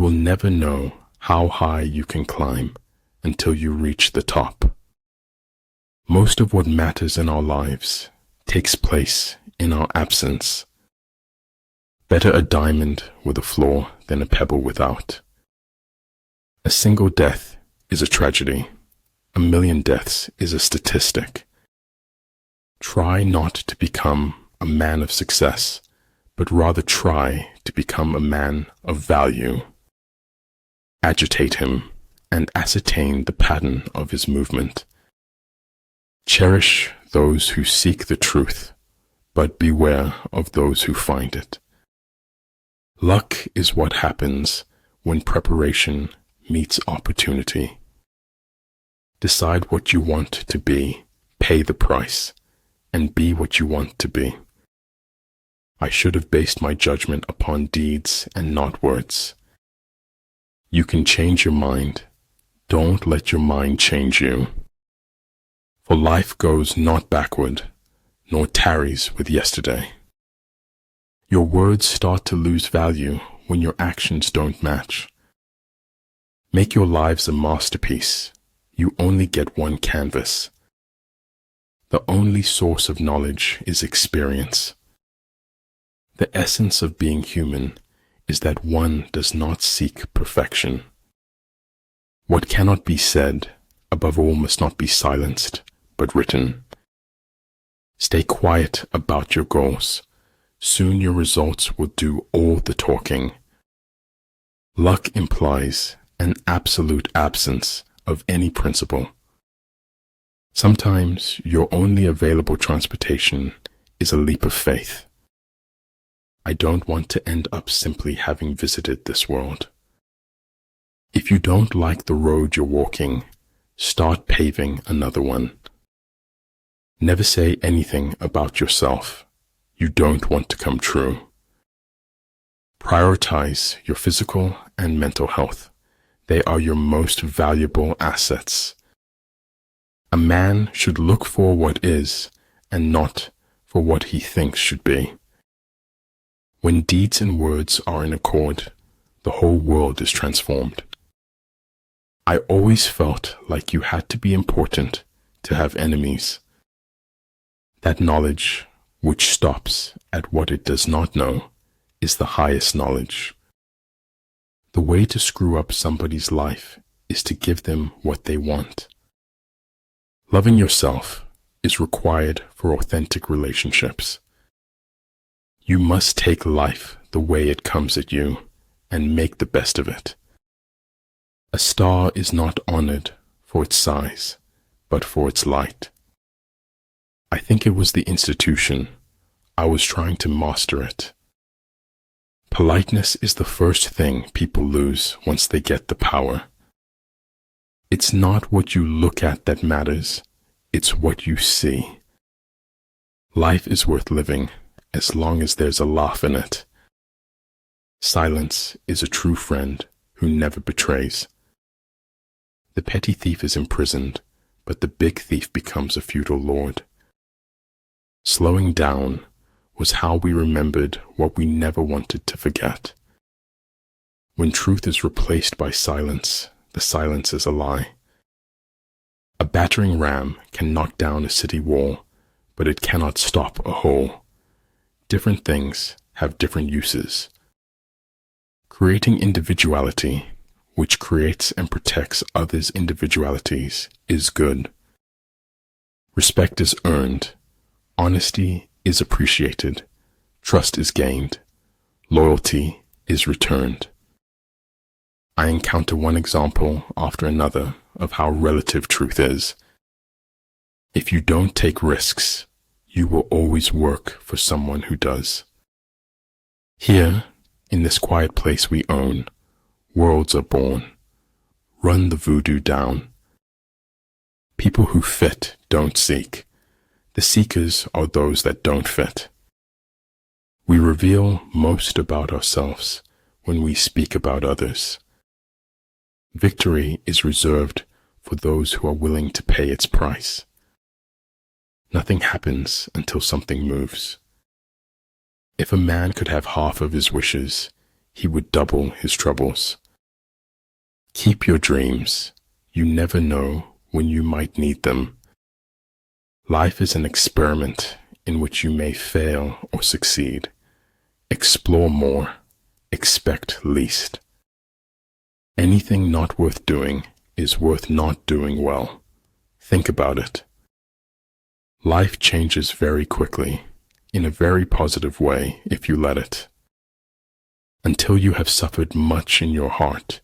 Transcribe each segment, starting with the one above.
will never know how high you can climb until you reach the top. Most of what matters in our lives takes place in our absence. Better a diamond with a flaw than a pebble without. A single death is a tragedy. A million deaths is a statistic. Try not to become a man of success, but rather try to become a man of value. Agitate him and ascertain the pattern of his movement. Cherish those who seek the truth, but beware of those who find it. Luck is what happens when preparation meets opportunity. Decide what you want to be, pay the price, and be what you want to be. I should have based my judgment upon deeds and not words. You can change your mind. Don't let your mind change you. For life goes not backward, nor tarries with yesterday. Your words start to lose value when your actions don't match. Make your lives a masterpiece. You only get one canvas. The only source of knowledge is experience. The essence of being human is that one does not seek perfection. What cannot be said, above all, must not be silenced, but written. Stay quiet about your goals. Soon your results will do all the talking. Luck implies an absolute absence of any principle. Sometimes your only available transportation is a leap of faith. I don't want to end up simply having visited this world. If you don't like the road you're walking, start paving another one. Never say anything about yourself you don't want to come true. Prioritize your physical and mental health. They are your most valuable assets. A man should look for what is and not for what he thinks should be. When deeds and words are in accord, the whole world is transformed. I always felt like you had to be important to have enemies. That knowledge, which stops at what it does not know, is the highest knowledge. The way to screw up somebody's life is to give them what they want. Loving yourself is required for authentic relationships. You must take life the way it comes at you and make the best of it. A star is not honored for its size, but for its light. I think it was the institution. I was trying to master it. Politeness is the first thing people lose once they get the power. It's not what you look at that matters, it's what you see. Life is worth living as long as there's a laugh in it. Silence is a true friend who never betrays. The petty thief is imprisoned, but the big thief becomes a feudal lord. Slowing down was how we remembered what we never wanted to forget. When truth is replaced by silence, the silence is a lie. A battering ram can knock down a city wall, but it cannot stop a hole. Different things have different uses. Creating individuality, which creates and protects others' individualities, is good. Respect is earned. Honesty is appreciated. Trust is gained. Loyalty is returned. I encounter one example after another of how relative truth is. If you don't take risks, you will always work for someone who does. Here, in this quiet place we own, worlds are born. Run the voodoo down. People who fit don't seek. The seekers are those that don't fit. We reveal most about ourselves when we speak about others. Victory is reserved for those who are willing to pay its price. Nothing happens until something moves. If a man could have half of his wishes, he would double his troubles. Keep your dreams. You never know when you might need them. Life is an experiment in which you may fail or succeed. Explore more. Expect least. Anything not worth doing is worth not doing well. Think about it. Life changes very quickly, in a very positive way if you let it. Until you have suffered much in your heart,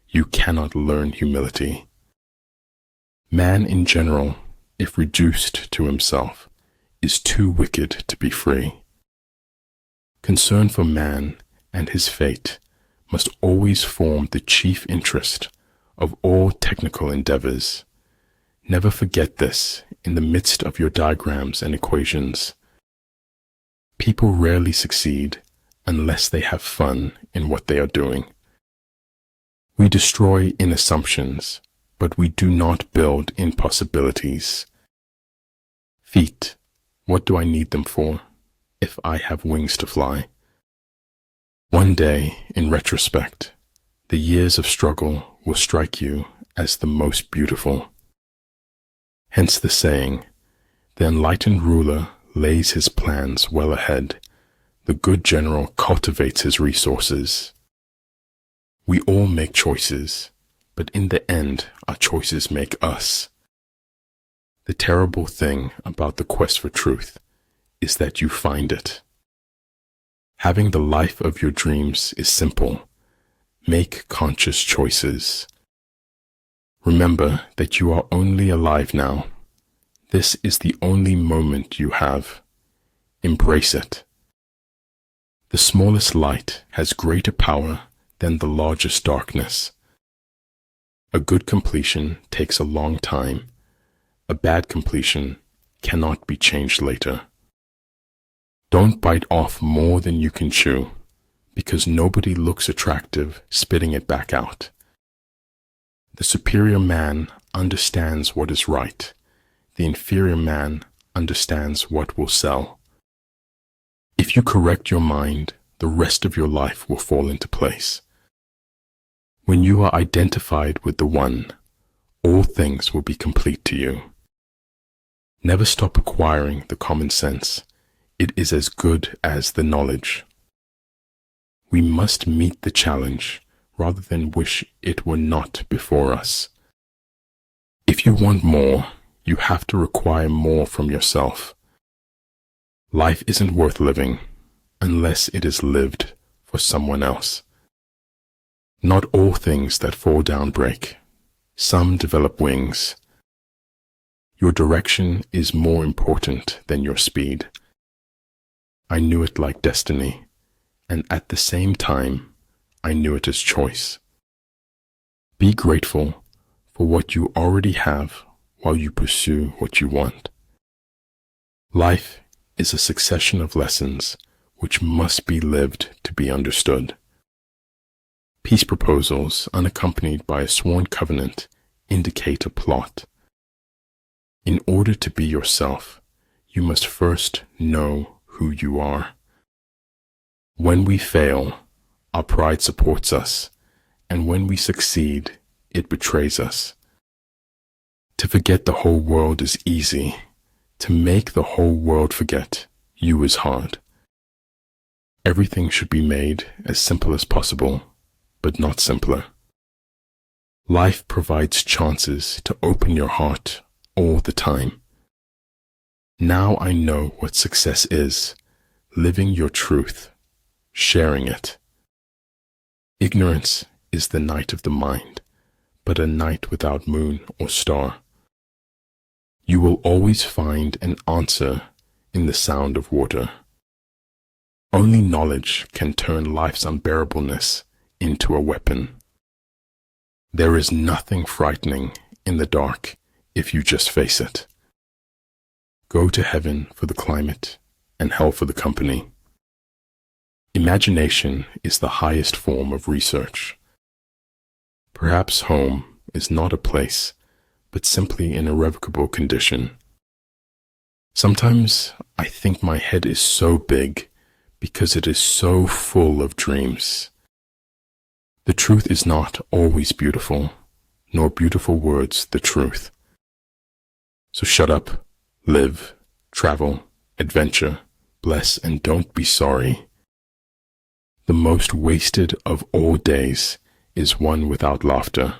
you cannot learn humility. Man in general, if reduced to himself, is too wicked to be free. Concern for man and his fate must always form the chief interest of all technical endeavors. Never forget this in the midst of your diagrams and equations. People rarely succeed unless they have fun in what they are doing. We destroy in assumptions, but we do not build in possibilities. Feet, what do I need them for if I have wings to fly? One day, in retrospect, the years of struggle will strike you as the most beautiful. Hence the saying, the enlightened ruler lays his plans well ahead. The good general cultivates his resources. We all make choices, but in the end, our choices make us. The terrible thing about the quest for truth is that you find it. Having the life of your dreams is simple. Make conscious choices. Remember that you are only alive now. This is the only moment you have. Embrace it. The smallest light has greater power than the largest darkness. A good completion takes a long time. A bad completion cannot be changed later. Don't bite off more than you can chew, because nobody looks attractive spitting it back out. The superior man understands what is right. The inferior man understands what will sell. If you correct your mind, the rest of your life will fall into place. When you are identified with the One, all things will be complete to you. Never stop acquiring the common sense. It is as good as the knowledge. We must meet the challenge rather than wish it were not before us. If you want more, you have to require more from yourself. Life isn't worth living unless it is lived for someone else. Not all things that fall down break. Some develop wings. Your direction is more important than your speed. I knew it like destiny, and at the same time, I knew it as choice. Be grateful for what you already have while you pursue what you want. Life is a succession of lessons which must be lived to be understood. Peace proposals unaccompanied by a sworn covenant indicate a plot. In order to be yourself, you must first know who you are. When we fail, our pride supports us, and when we succeed, it betrays us. To forget the whole world is easy. To make the whole world forget you is hard. Everything should be made as simple as possible, but not simpler. Life provides chances to open your heart all the time. Now I know what success is, living your truth, sharing it. Ignorance is the night of the mind, but a night without moon or star. You will always find an answer in the sound of water. Only knowledge can turn life's unbearableness into a weapon. There is nothing frightening in the dark if you just face it. Go to heaven for the climate and hell for the company. Imagination is the highest form of research. Perhaps home is not a place, but simply an irrevocable condition. Sometimes I think my head is so big because it is so full of dreams. The truth is not always beautiful, nor beautiful words the truth. So shut up, live, travel, adventure, bless, and don't be sorry. The most wasted of all days is one without laughter.